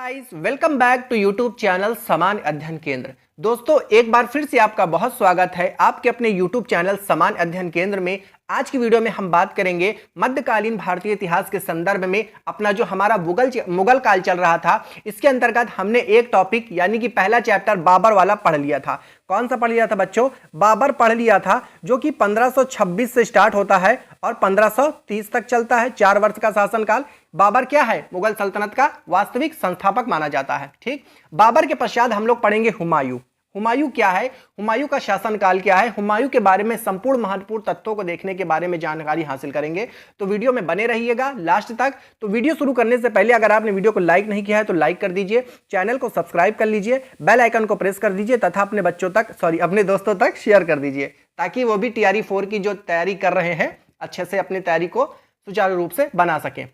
Guys, welcome back to YouTube channel सामान्य अध्ययन केंद्र। दोस्तों, एक बार फिर से आपका बहुत स्वागत है आपके अपने यूट्यूब चैनल सामान्य अध्ययन केंद्र में। आज की वीडियो में हम बात करेंगे मध्यकालीन भारतीय इतिहास के संदर्भ में अपना जो हमारा मुगल काल चल रहा था, इसके अंतर्गत हमने एक टॉपिक यानी कि पहला चैप्टर बाबर वाला पढ़ लिया था। कौन सा पढ़ लिया था बच्चों? बाबर पढ़ लिया था, जो कि 1526 से स्टार्ट होता है और 1530 तक चलता है। 4 वर्ष का शासनकाल। बाबर क्या है? मुगल सल्तनत का वास्तविक संस्थापक माना जाता है। ठीक। बाबर के पश्चात हम लोग पढ़ेंगे हुमायूं। हुमायूं क्या है? हुमायूं का शासनकाल क्या है? हुमायूं के बारे में संपूर्ण महत्वपूर्ण तथ्यों को देखने के बारे में जानकारी हासिल करेंगे, तो वीडियो में बने रहिएगा लास्ट तक। तो वीडियो शुरू करने से पहले अगर आपने वीडियो को लाइक नहीं किया है तो लाइक कर दीजिए, चैनल को सब्सक्राइब कर लीजिए, बेल आइकन को प्रेस कर दीजिए तथा अपने दोस्तों तक शेयर कर दीजिए, ताकि वो भी TRE 4 की जो तैयारी कर रहे हैं अच्छे से अपनी तैयारी को सुचारू रूप से बना सकें।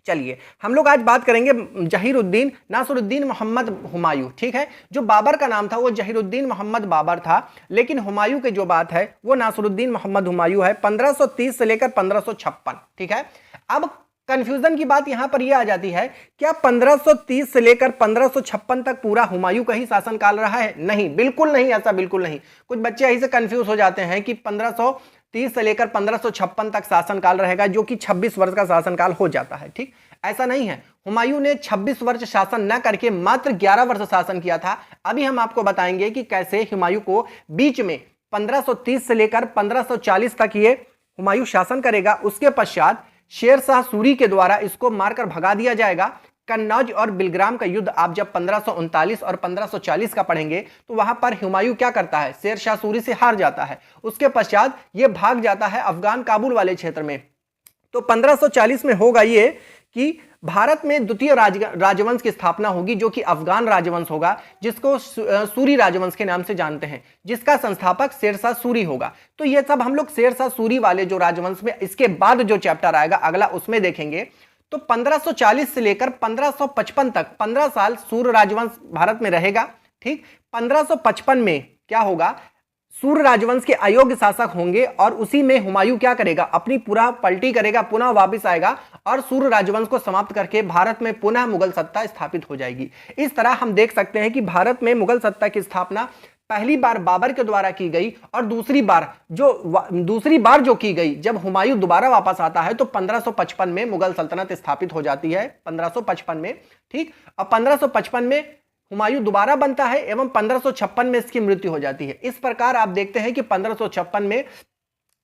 चलिए, हम लोग आज बात करेंगे जहीरुद्दीन नासिरुद्दीन मोहम्मद हुमायूं। ठीक है, जो बाबर का नाम था वो जहीरुद्दीन मोहम्मद बाबर था, लेकिन हुमायूं की जो बात है वो नासिरुद्दीन मोहम्मद हुमायूं है, 1530 से लेकर 1556। ठीक है, अब कंफ्यूजन की बात यहां पर यह आ जाती है, क्या 1530 से लेकर 1556 तक पूरा हुमायूं का ही शासनकाल रहा है? नहीं, बिल्कुल नहीं, ऐसा बिल्कुल नहीं। कुछ बच्चे ऐसे कंफ्यूज हो जाते हैं कि 1530 से लेकर 1556 तक शासनकाल रहेगा, जो कि 26 वर्ष का शासनकाल हो जाता है। ठीक, ऐसा नहीं है। हुमायूं ने 26 वर्ष शासन न करके मात्र 11 वर्ष शासन किया था। अभी हम आपको बताएंगे कि कैसे हुमायूं को बीच में 1530 से लेकर 1540 तक ये हुमायूं शासन करेगा। उसके पश्चात शेर शाह सूरी के द्वारा इसको मारकर भगा दिया जाएगा। कन्नौज और बिलग्राम का युद्ध आप जब 1539 और 1540 का पढ़ेंगे तो वहां पर हुमायूं क्या करता है? शेर शाह सूरी से हार जाता है। उसके पश्चात ये भाग जाता है अफगान काबुल वाले क्षेत्र में। तो 1540 में होगा ये कि भारत में द्वितीय राजवंश की स्थापना होगी, जो कि अफगान राजवंश होगा, जिसको सूरी राजवंश के नाम से जानते हैं, जिसका संस्थापक शेरशाह सूरी होगा। तो ये सब हम लोग शेरशाह सूरी वाले जो राजवंश में इसके बाद जो चैप्टर आएगा अगला उसमें देखेंगे। तो 1540 से लेकर 1555 तक 15 साल सूर्य राजवंश भारत में रहेगा। ठीक, 1555 में क्या होगा? सूर्य राजवंश के अयोग्य शासक होंगे और उसी में हुमायूं क्या करेगा? अपनी पूरा पलटी करेगा, पुनः वापस आएगा और सूर्य राजवंश को समाप्त करके भारत में पुनः मुगल सत्ता स्थापित हो जाएगी। इस तरह हम देख सकते हैं कि भारत में मुगल सत्ता की स्थापना पहली बार बाबर के द्वारा की गई और दूसरी बार जो की गई जब हुमायूं दोबारा वापस आता है तो 1555 में मुगल सल्तनत स्थापित हो जाती है। 1555 में। ठीक, और 1555 में हुमायूं दोबारा बनता है एवं 1556 में इसकी मृत्यु हो जाती है। इस प्रकार आप देखते हैं कि 1556 में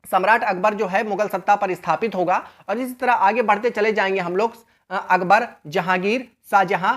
सम्राट अकबर जो है मुगल सत्ता पर स्थापित होगा और इसी तरह आगे बढ़ते चले जाएंगे हम लोग। अकबर, जहांगीर, शाहजहां,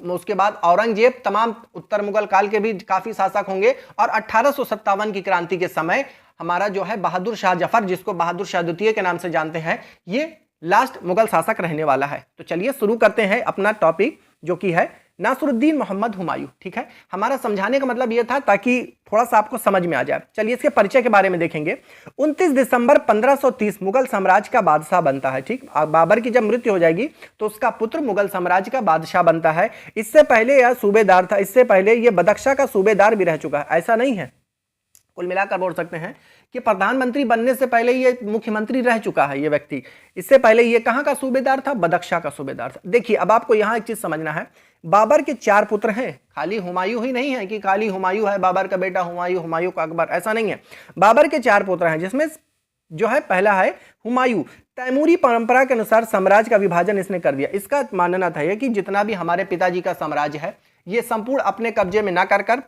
उसके बाद औरंगजेब, तमाम उत्तर मुगल काल के भी काफी शासक होंगे और 1857 की क्रांति के समय हमारा जो है बहादुर शाह जफर, जिसको बहादुर शाह द्वितीय के नाम से जानते हैं, ये लास्ट मुगल शासक रहने वाला है। तो चलिए शुरू करते हैं अपना टॉपिक, जो कि है नासिरुद्दीन मोहम्मद हुमायूं। ठीक है, हमारा समझाने का मतलब यह था ताकि थोड़ा सा आपको समझ में आ जाए। चलिए इसके परिचय के बारे में देखेंगे। 29 दिसंबर 1530 मुगल साम्राज्य का बादशाह बनता है। ठीक, बाबर की जब मृत्यु हो जाएगी तो उसका पुत्र मुगल साम्राज्य का बादशाह बनता है। इससे पहले यह सूबेदार था, इससे पहले यह बदख्शा का सूबेदार भी रह चुका है। ऐसा नहीं है, कुल मिलाकर बोल सकते हैं कि प्रधानमंत्री बनने से पहले ये मुख्यमंत्री रह चुका है ये व्यक्ति। इससे पहले ये कहां का सूबेदार था? बदख्शा का सूबेदार था। देखिए, अब आपको यहां एक चीज समझना है, बाबर के 4 पुत्र हैं, खाली हुमायूं ही नहीं है कि खाली हुमायूं है बाबर का बेटा हुमायूं, हुमायूं का अकबर, ऐसा नहीं है। बाबर के 4 पुत्र हैं, जिसमें जो है पहला है हुमायूं। तैमूरी परंपरा के अनुसार साम्राज्य का विभाजन इसने कर दिया। इसका मानना था कि जितना भी हमारे पिताजी का साम्राज्य है ये संपूर्ण अपने कब्जे में ना कर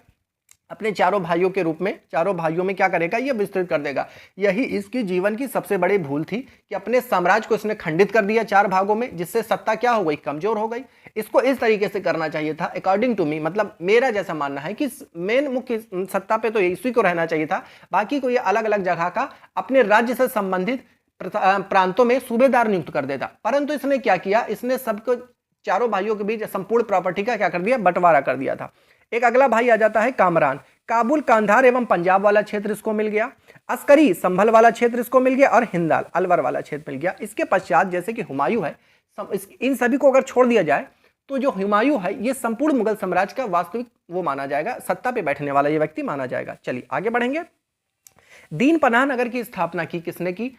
अपने चारों भाइयों के रूप में, चारों भाइयों में क्या करेगा? ये विस्तृत कर देगा। यही इसकी जीवन की सबसे बड़ी भूल थी कि अपने साम्राज्य को इसने खंडित कर दिया 4 भागों में, जिससे सत्ता क्या हो गई? कमजोर हो गई। इसको इस तरीके से करना चाहिए था, अकॉर्डिंग टू मी, मतलब मेरा जैसा मानना है कि मेन मुख्य सत्ता पे तो इसी को रहना चाहिए था, बाकी को ये अलग अलग जगह का अपने राज्य से संबंधित प्रांतों में सूबेदार नियुक्त कर देता। परंतु इसने क्या किया? इसने सबको, चारों भाइयों के बीच संपूर्ण प्रॉपर्टी का क्या कर दिया? बंटवारा कर दिया था। एक अगला भाई आ जाता है कामरान। काबुल, कांधार एवं पंजाब वाला क्षेत्र इसको मिल गया। अस्करी, संभल वाला क्षेत्र इसको मिल गया और हिंदाल, अलवर वाला क्षेत्र मिल गया। इसके पश्चात जैसे कि हुमायूं है, इन सभी को अगर छोड़ दिया जाए तो जो हुमायूं है ये संपूर्ण मुगल साम्राज्य का वास्तविक वो माना जाएगा, सत्ता पे बैठने वाला ये व्यक्ति माना जाएगा। चलिए आगे बढ़ेंगे। दीन पनाह नगर की स्थापना की किसने की?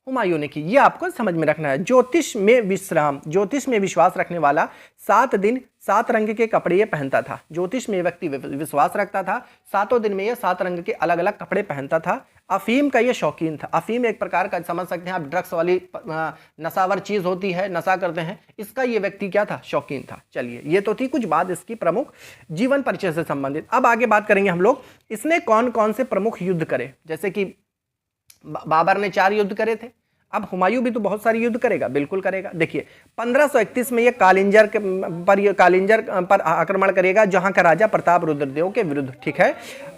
हुमायूं ने की। ये आपको समझ में रखना है। ज्योतिष में विश्राम, ज्योतिष में विश्वास रखने वाला 7 दिन 7 रंग के कपड़े ये पहनता था। ज्योतिष में व्यक्ति विश्वास रखता था, 7 दिन में ये 7 रंग के अलग अलग कपड़े पहनता था। अफीम का ये शौकीन था। अफीम एक प्रकार का समझ सकते हैं आप, ड्रग्स वाली नशावर चीज होती है, नशा करते हैं, इसका ये व्यक्ति क्या था, शौकीन था। चलिए, ये तो थी कुछ बात इसकी प्रमुख जीवन परिचय से संबंधित। अब आगे बात करेंगे हम लोग, इसने कौन कौन से प्रमुख युद्ध करे। जैसे कि बाबर ने 4 युद्ध करे थे, अब हुमायूं भी तो बहुत सारे युद्ध करेगा, बिल्कुल करेगा। देखिए 1531 में ये कालिंजर पर आक्रमण करेगा, जहां का राजा प्रताप रुद्रदेव के विरुद्ध, ठीक है।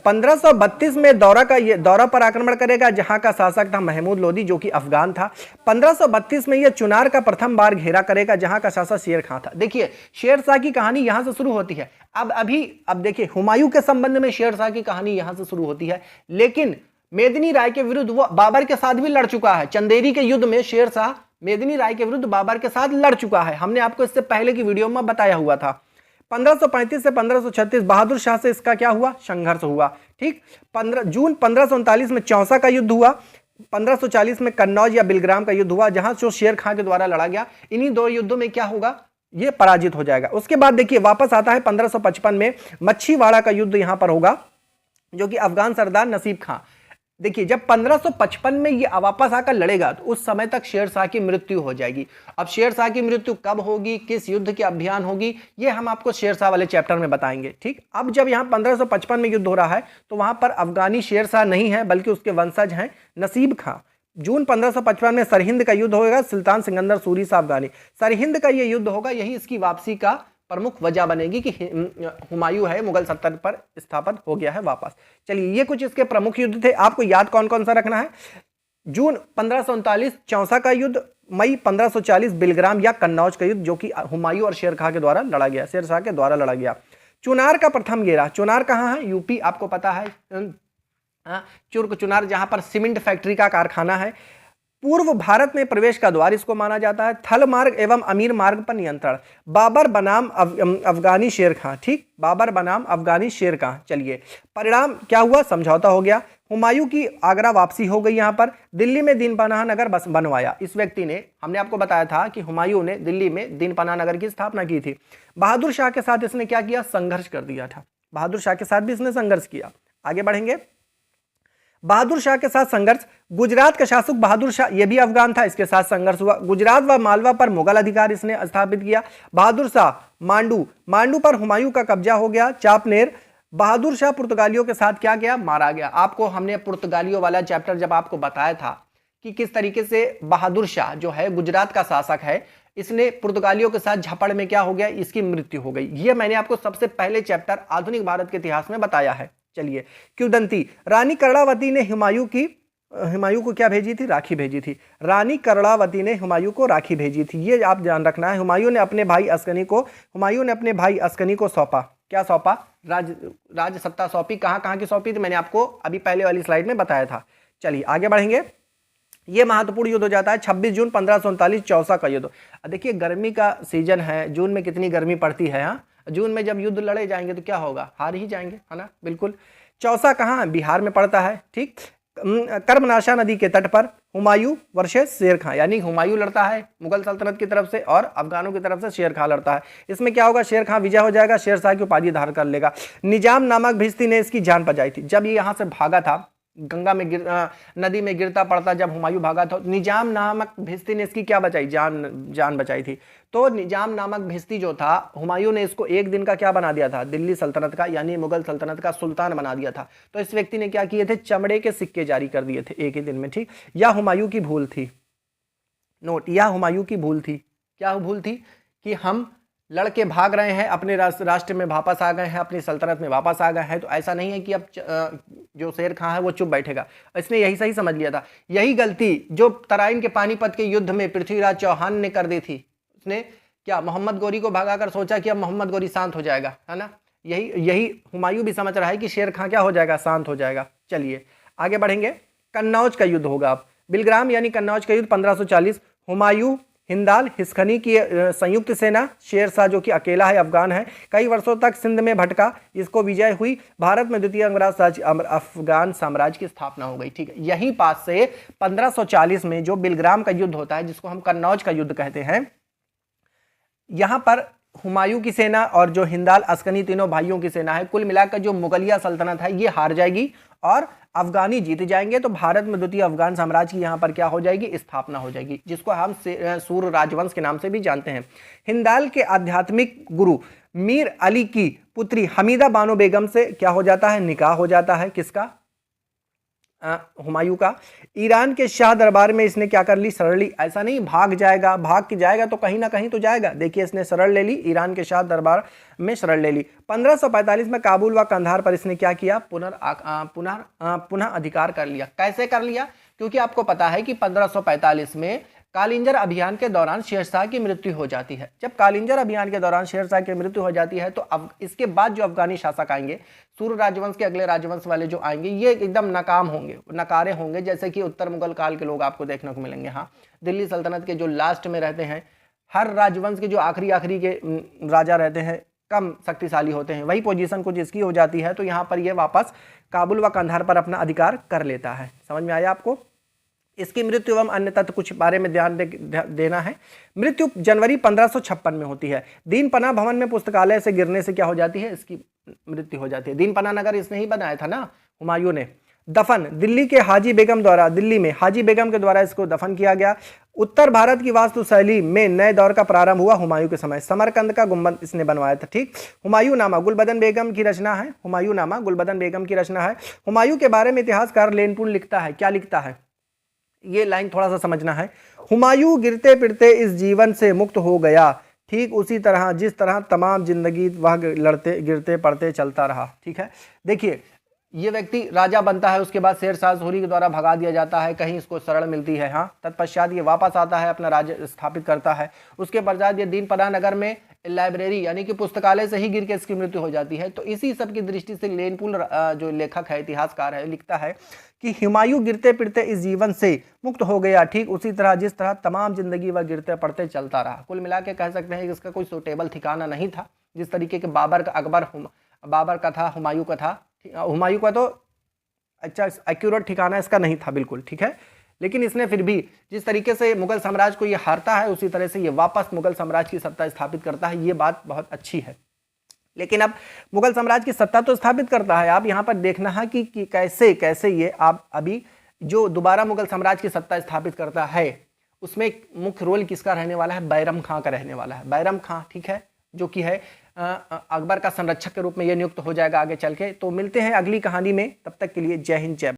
1532 में दौरा पर आक्रमण करेगा, जहां का शासक था महमूद लोदी, जो कि अफगान था। 1532 में ये चुनार का प्रथम बार घेरा करेगा, जहां का शासक शेर खां था। देखिए शेरशाह की कहानी यहां से शुरू होती है। अब देखिए हुमायूं के संबंध में शेरशाह की कहानी यहां से शुरू होती है, लेकिन मेदिनी राय के विरुद्ध वो बाबर के साथ भी लड़ चुका है। चंदेरी के युद्ध में शेरशाह मेदिनी राय के विरुद्ध बाबर के साथ लड़ चुका है, हमने आपको इससे पहले की वीडियो में बताया हुआ था। 1535 से 1536 बहादुर शाह से इसका क्या हुआ, संघर्ष हुआ, ठीक। जून 1539 में चौसा का युद्ध हुआ। 1540 में कन्नौज या बिलग्राम का युद्ध हुआ, जहां जो शेर खां के द्वारा लड़ा गया। इन्हीं 2 युद्धों में क्या होगा, ये पराजित हो जाएगा। उसके बाद देखिए वापस आता है 1555 में मच्छीवाड़ा का युद्ध यहां पर होगा, जो कि अफगान सरदार नसीब खां। देखिए जब 1555 में ये वापस आकर लड़ेगा, तो उस समय तक शेरशाह की मृत्यु हो जाएगी। अब शेरशाह की मृत्यु कब होगी, किस युद्ध के अभियान होगी, ये हम आपको शेरशाह वाले चैप्टर में बताएंगे, ठीक। अब जब यहाँ 1555 में युद्ध हो रहा है, तो वहां पर अफगानी शेरशाह नहीं है, बल्कि उसके वंशज हैं नसीब खां। जून 1555 में सरहिंद का युद्ध होगा, सुल्तान सिकंदर सूरी सा अफगानी। सरहिंद का ये युद्ध होगा, यही इसकी वापसी का प्रमुख वजह बनेगी कि हुमायूं है मुगल सल्तनत पर स्थापित हो गया है वापस। चलिए ये कुछ इसके प्रमुख युद्ध थे, आपको याद कौन कौन सा रखना है। जून 1539 चौसा का युद्ध, मई 1540 बिलग्राम या कन्नौज का युद्ध, जो कि हुमायूं और शेरशाह के द्वारा लड़ा गया, शेरशाह के द्वारा लड़ा गया। चुनार का प्रथम घेरा, चुनार कहाँ है, यूपी, आपको पता है, चुर्क चुनार, जहां पर सीमेंट फैक्ट्री का कारखाना है। पूर्व भारत में प्रवेश का द्वार इसको माना जाता है। थल मार्ग एवं अमीर मार्ग पर नियंत्रण, बाबर बनाम अफगानी शेर खां, ठीक, बाबर बनाम अफगानी शेर खां। चलिए परिणाम क्या हुआ, समझौता हो गया। हुमायूं की आगरा वापसी हो गई। यहाँ पर दिल्ली में दीन पनाह नगर बस बनवाया। इस व्यक्ति ने, हमने आपको बताया था कि हुमायूं ने दिल्ली में दीन पनाह नगर की स्थापना की थी। बहादुर शाह के साथ इसने क्या किया, संघर्ष कर दिया था। बहादुर शाह के साथ भी इसने संघर्ष किया। आगे बढ़ेंगे, बहादुर शाह के साथ संघर्ष। गुजरात का शासक बहादुर शाह, यह भी अफगान था, इसके साथ संघर्ष हुआ। गुजरात व मालवा पर मुगल अधिकार इसने स्थापित किया। बहादुर शाह मांडू पर हुमायूं का कब्जा हो गया। चापनेर, बहादुर शाह पुर्तगालियों के साथ क्या किया, मारा गया। आपको हमने पुर्तगालियों वाला चैप्टर जब आपको बताया था कि किस तरीके से बहादुर शाह जो है गुजरात का शासक है, इसने पुर्तगालियों के साथ झपड़ में क्या हो गया, इसकी मृत्यु हो गई। यह मैंने आपको सबसे पहले चैप्टर आधुनिक भारत के इतिहास में बताया है। चलिए क्युदंती, रानी कर्णावती ने हुमायूं को क्या भेजी थी, राखी भेजी थी। रानी कर्णावती ने हुमायूं को राखी भेजी थी, ये आप ध्यान रखना है। हुमायूं ने अपने भाई अस्कनी को सौंपा, क्या सौंपा, राज सत्ता सौंपी। कहाँ की सौंपी थी, मैंने आपको अभी पहले वाली स्लाइड में बताया था। चलिए आगे बढ़ेंगे, ये महत्वपूर्ण युद्ध हो जाता है 26 जून 1539 चौसा का युद्ध। देखिए गर्मी का सीजन है, जून में कितनी गर्मी पड़ती है। हाँ, जून में जब युद्ध लड़े जाएंगे तो क्या होगा, हार ही जाएंगे, है ना, बिल्कुल। चौसा कहाँ, बिहार में पड़ता है, ठीक। कर्मनाशा नदी के तट पर। हुमायूं वर्सेस शेर खां, यानी हुमायूं लड़ता है मुगल सल्तनत की तरफ से और अफगानों की तरफ से शेर खां लड़ता है। इसमें क्या होगा, शेर खां विजय हो जाएगा, शेरशाह की उपाधि धारण कर लेगा। निजाम नामक भिश्ती ने इसकी जान बचाई थी। जब ये यहाँ से भागा था, गंगा में नदी में गिरता पड़ता जब हुमायूं भागा था, निजाम नामक भिश्ती ने इसकी क्या बचाई, जान बचाई थी। तो निजाम नामक भिश्ती जो था, हुमायूं ने इसको एक दिन का क्या बना दिया था, दिल्ली सल्तनत का यानी मुगल सल्तनत का सुल्तान बना दिया था। तो इस व्यक्ति ने क्या किए थे, चमड़े के सिक्के जारी कर दिए थे एक ही दिन में, ठीक। या हुमायूं की भूल थी, नोट, या हुमायूं की भूल थी। क्या भूल थी, कि हम लड़के भाग रहे हैं, अपने राष्ट्र में वापस आ गए हैं, अपनी सल्तनत में वापस आ गए हैं, तो ऐसा नहीं है कि अब जो शेर खां है वो चुप बैठेगा। इसने यही सही समझ लिया था। यही गलती जो तराइन के पानीपत के युद्ध में पृथ्वीराज चौहान ने कर दी थी। उसने क्या, मोहम्मद गोरी को भगाकर सोचा कि अब मोहम्मद गोरी शांत हो जाएगा, है ना। यही हुमायूं भी समझ रहा है कि शेर खां क्या हो जाएगा, शांत हो जाएगा। चलिए आगे बढ़ेंगे, कन्नौज का युद्ध होगा अब। बिलग्राम यानी कन्नौज का युद्ध 1540। हुमायूं, हिंदाल, हिस्खनी की संयुक्त सेना, शेरशाह जो कि अकेला है, अफगान है, कई वर्षों तक सिंध में भटका, इसको विजय हुई। भारत में द्वितीय अफगान साम्राज्य की स्थापना हो गई, ठीक है। यहीं पास से 1540 में जो बिलग्राम का युद्ध होता है, जिसको हम कन्नौज का युद्ध कहते हैं, यहां पर हुमायूं की सेना और जो हिंदाल अस्कनी तीनों भाइयों की सेना है, कुल मिलाकर जो मुगलिया सल्तनत है ये हार जाएगी और अफगानी जीत जाएंगे। तो भारत में द्वितीय अफगान साम्राज्य की यहाँ पर क्या हो जाएगी, स्थापना हो जाएगी, जिसको हम सूर्य राजवंश के नाम से भी जानते हैं। हिंदाल के आध्यात्मिक गुरु मीर अली की पुत्री हमीदा बानो बेगम से क्या हो जाता है, निकाह हो जाता है। किसका, हुमायूं का। ईरान के शाह दरबार में इसने क्या कर ली, शरण ली। ऐसा नहीं भाग जाएगा, भाग के जाएगा तो कहीं ना कहीं तो जाएगा। देखिए इसने शरण ले ली, ईरान के शाह दरबार में शरण ले ली। 1545 में काबुल व कंधार पर इसने क्या किया, पुनः अधिकार कर लिया। कैसे कर लिया, क्योंकि आपको पता है कि 1545 में कालिंजर अभियान के दौरान शेरशाह की मृत्यु हो जाती है। जब कालिंजर अभियान के दौरान शेरशाह की मृत्यु हो जाती है तो अब इसके बाद जो अफगानी शासक आएंगे, सूर्य राजवंश के अगले राजवंश वाले जो आएंगे, ये एकदम नाकाम होंगे, नकारे होंगे, जैसे कि उत्तर मुगल काल के लोग आपको देखने को मिलेंगे। हाँ, दिल्ली सल्तनत के जो लास्ट में रहते हैं, हर राजवंश के जो आखिरी के राजा रहते हैं कम शक्तिशाली होते हैं, वही पोजीशन कुछ इसकी हो जाती है। तो यहाँ पर ये वापस काबुल व कंधार पर अपना अधिकार कर लेता है। समझ में आया आपको। इसकी मृत्यु एवं अन्य तथ्य कुछ बारे में ध्यान देना है। मृत्यु जनवरी 1556 में होती है। दीन पनाह भवन में पुस्तकालय से गिरने से क्या हो जाती है, इसकी मृत्यु हो जाती है। दीन पनाह नगर इसने ही बनाया था ना, हुमायूं ने। दफन दिल्ली के हाजी बेगम द्वारा, दिल्ली में हाजी बेगम के द्वारा इसको दफन किया गया। उत्तर भारत की वास्तुशैली में नए दौर का प्रारंभ हुआ हुमायूं के समय। समरकंद का गुंबद इसने बनवाया था। ठीक, हुमायूं नामा गुलबदन बेगम की रचना है। हुमायूं नामा गुलबदन बेगम की रचना है। हुमायूं के बारे में इतिहासकार लेनपुल लिखता है, क्या लिखता है, ये लाइन थोड़ा सा समझना है। हुमायूं गिरते पिटते इस जीवन से मुक्त हो गया, ठीक उसी तरह जिस तरह तमाम जिंदगी वह लड़ते गिरते पड़ते चलता रहा। ठीक है, देखिए ये व्यक्ति राजा बनता है, उसके बाद शेरशाह सूरी के द्वारा भगा दिया जाता है, कहीं इसको शरण मिलती है। हाँ, तत्पश्चात ये वापस आता है, अपना राज्य स्थापित करता है। उसके पश्चात ये दीन पनाह नगर में लाइब्रेरी यानी कि पुस्तकालय से ही गिर के इसकी मृत्यु हो जाती है। तो इसी सब की दृष्टि से लेनपुल जो लेखक है, इतिहासकार है, लिखता है कि हुमायूं गिरते पिटते इस जीवन से मुक्त हो गया, ठीक उसी तरह जिस तरह तमाम जिंदगी वह गिरते पड़ते चलता रहा। कुल मिला के कह सकते हैं कि इसका कोई सूटेबल ठिकाना नहीं था। जिस तरीके के बाबर का बाबर का था, हुमायूं का था। हुमायूं का तो अच्छा एक्यूरेट ठिकाना इसका नहीं था बिल्कुल। ठीक है, लेकिन इसने फिर भी जिस तरीके से मुगल साम्राज्य को ये हारता है, उसी तरह से ये वापस मुगल साम्राज्य की सत्ता स्थापित करता है। ये बात बहुत अच्छी है। लेकिन अब मुगल साम्राज्य की सत्ता तो स्थापित करता है, आप यहाँ पर देखना है कि कैसे कैसे ये आप अभी जो दोबारा मुगल साम्राज्य की सत्ता स्थापित करता है, उसमें मुख्य रोल किसका रहने वाला है, बैरम खां का रहने वाला है। बैरम खां, ठीक है, जो कि है अकबर का संरक्षक के रूप में ये नियुक्त हो जाएगा आगे चल के। तो मिलते हैं अगली कहानी में, तब तक के लिए जय हिंद जय।